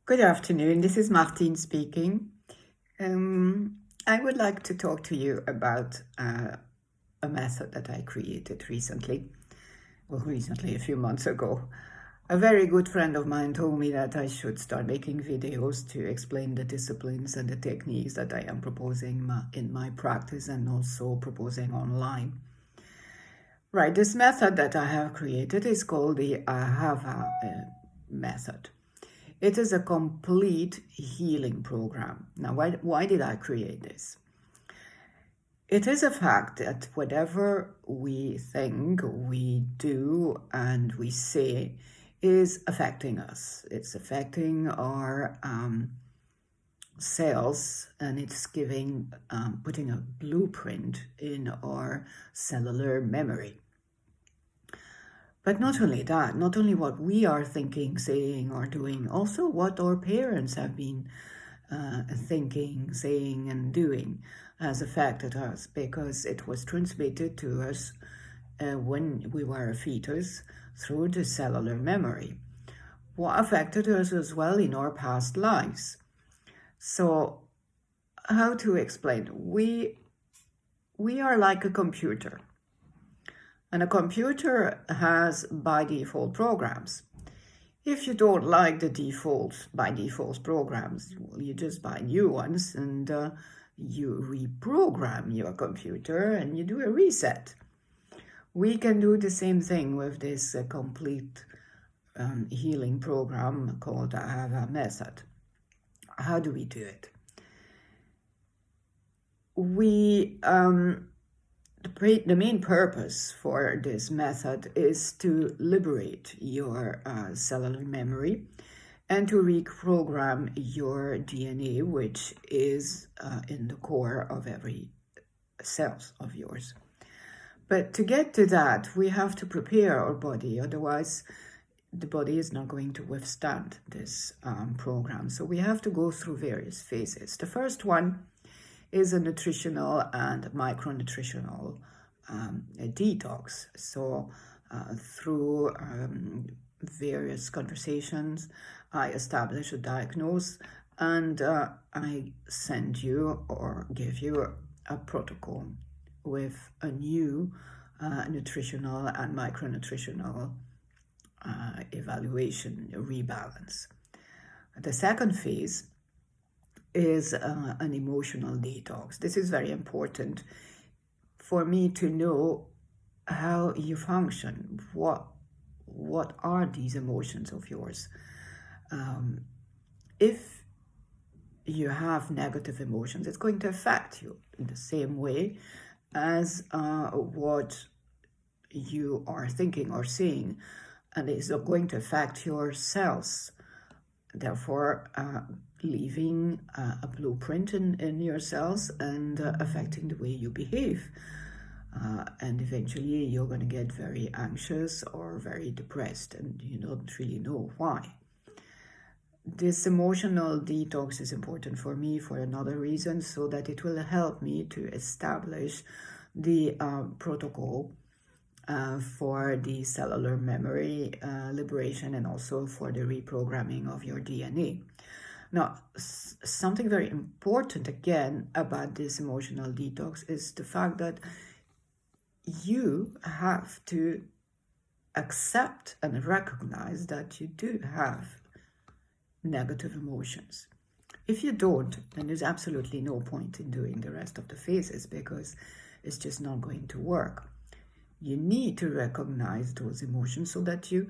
Good afternoon, this is Martine speaking. I would like to talk to you about a method that I created recently, a few months ago. A very good friend of mine told me that I should start making videos to explain the disciplines and the techniques that I am proposing in my practice and also proposing online. Right, this method that I have created is called the Ahavah Method. It is a complete healing program. Now, why did I create this? It is a fact that whatever we think, we do, and we say is affecting us. It's affecting our cells, and it's putting a blueprint in our cellular memory. But not only that, not only what we are thinking, saying, or doing, also what our parents have been thinking, saying, and doing has affected us, because it was transmitted to us when we were a fetus through the cellular memory. What affected us as well in our past lives. So, how to explain? We are like a computer. And a computer has by default programs. If you don't like the by default programs, well, you just buy new ones and you reprogram your computer and you do a reset. We can do the same thing with this complete healing program called the Ahavah Method. How do we do it? The main purpose for this method is to liberate your cellular memory and to reprogram your DNA, which is in the core of every cell of yours. But to get to that, we have to prepare our body, otherwise the body is not going to withstand this program. So we have to go through various phases. The first one is a nutritional and micronutritional detox. So through various conversations, I establish a diagnosis and I send you or give you a protocol with a new nutritional and micronutritional evaluation, rebalance. The second phase is an emotional detox. This is very important for me to know how you function. What are these emotions of yours? If you have negative emotions, it's going to affect you in the same way as what you are thinking or saying, and it's going to affect your cells. Therefore, leaving a blueprint in your cells and affecting the way you behave. And eventually you're going to get very anxious or very depressed, and you don't really know why. This emotional detox is important for me for another reason, so that it will help me to establish the protocol for the cellular memory liberation and also for the reprogramming of your DNA. Now, something very important again about this emotional detox is the fact that you have to accept and recognize that you do have negative emotions. If you don't, then there's absolutely no point in doing the rest of the phases, because it's just not going to work. You need to recognize those emotions so that you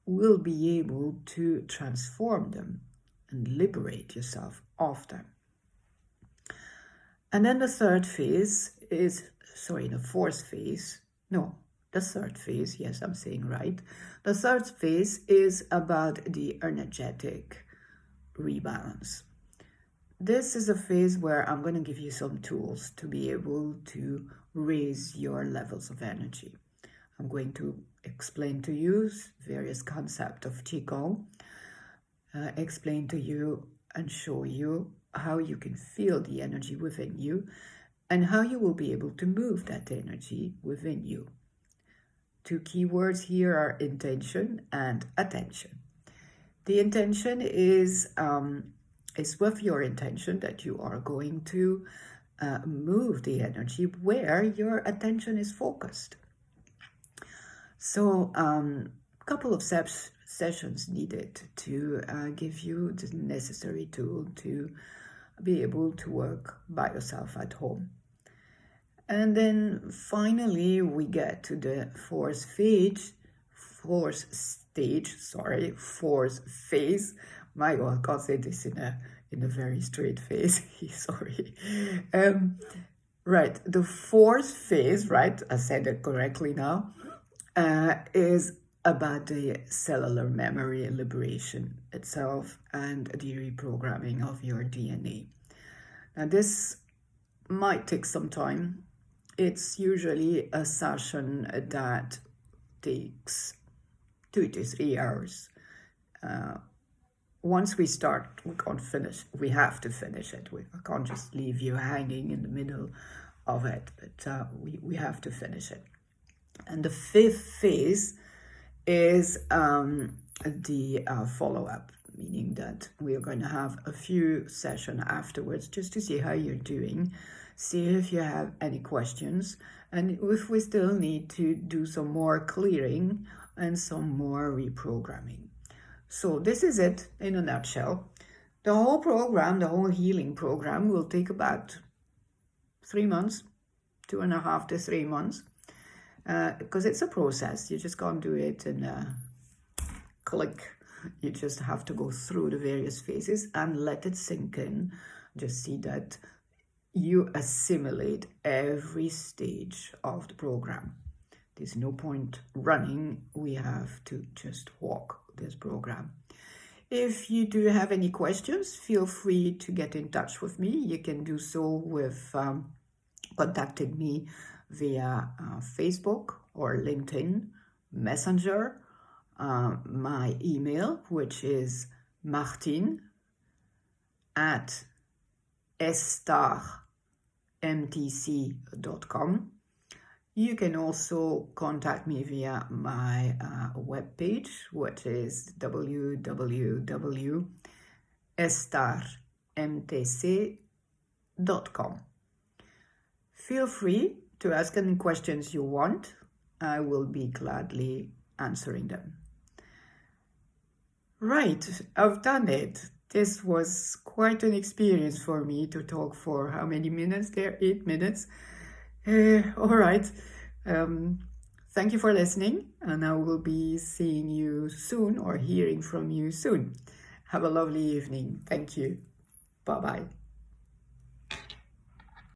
will be able to transform them and liberate yourself of them. And then the third phase is, the third phase, yes, I'm saying right. The third phase is about the energetic rebalance. This is a phase where I'm going to give you some tools to be able to raise your levels of energy. I'm going to explain to you various concepts of Qigong, explain to you and show you how you can feel the energy within you and how you will be able to move that energy within you. Two keywords here are intention and attention. The intention is with your intention that you are going to move the energy where your attention is focused. So a couple of sessions needed to give you the necessary tool to be able to work by yourself at home. And then finally we get to the fourth phase. My God, I can't say this in a very straight face. Sorry. Right, the fourth phase, right? I said it correctly now. Is about the cellular memory liberation itself and the reprogramming of your DNA. Now, this might take some time. It's usually a session that takes 2 to 3 hours. Once we start, we can't finish. We have to finish it. I can't just leave you hanging in the middle of it, but we have to finish it. And the fifth phase is the follow-up, meaning that we're going to have a few sessions afterwards just to see how you're doing, see if you have any questions, and if we still need to do some more clearing and some more reprogramming. So this is it in a nutshell. The whole program, the whole healing program, will take about 3 months, 2.5 to 3 months. Because it's a process. You just can't do it in a click. You just have to go through the various phases and let it sink in. Just see that you assimilate every stage of the program. There's no point running. We have to just walk this program. If you do have any questions, feel free to get in touch with me. You can do so with contacting me via Facebook or LinkedIn, Messenger, my email, which is martin@starmtc.com. You can also contact me via my webpage, which is www.starmtc.com. Feel free to ask any questions you want. I will be gladly answering them. Right, I've done it. This was quite an experience for me to talk for how many minutes there? 8 minutes. All right. Thank you for listening, and I will be seeing you soon or hearing from you soon. Have a lovely evening. Thank you. Bye-bye.